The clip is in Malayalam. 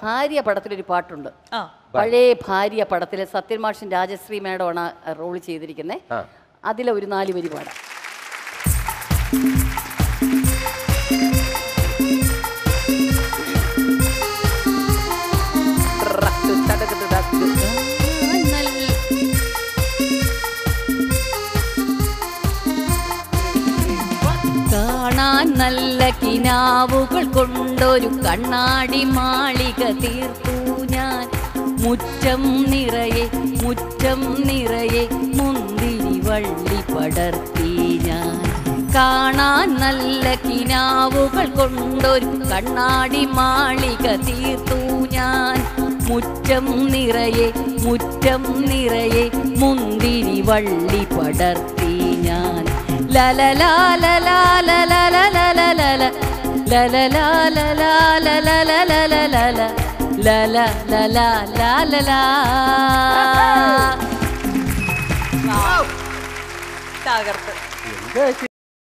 ഭാര്യ പടത്തിലൊരു പാട്ടുണ്ട്. പഴയ ഭാര്യ പടത്തിലെ സത്യമാഷൻ രാജശ്രീ മേഡമാണ് റോൾ ചെയ്തിരിക്കുന്നത്. അതിലെ ഒരു 4 വരി പാടാം. കാണാൻ നല്ല കിനാവുകൾ കൊണ്ടൊരു കണ്ണാടി മാളിക തീർത്തു ഞാൻ. മുറ്റം നിറയെ മുന്തിരി വള്ളി പടർത്തി ഞാൻ. കാണാൻ നല്ല കിനാവുകൾ കൊണ്ടൊരു കണ്ണാടി മാളിക തീർത്തു ഞാൻ. മുറ്റം നിറയെ മുന്തിരി വള്ളി പടർത്തി ഞാൻ. തകർത്ത്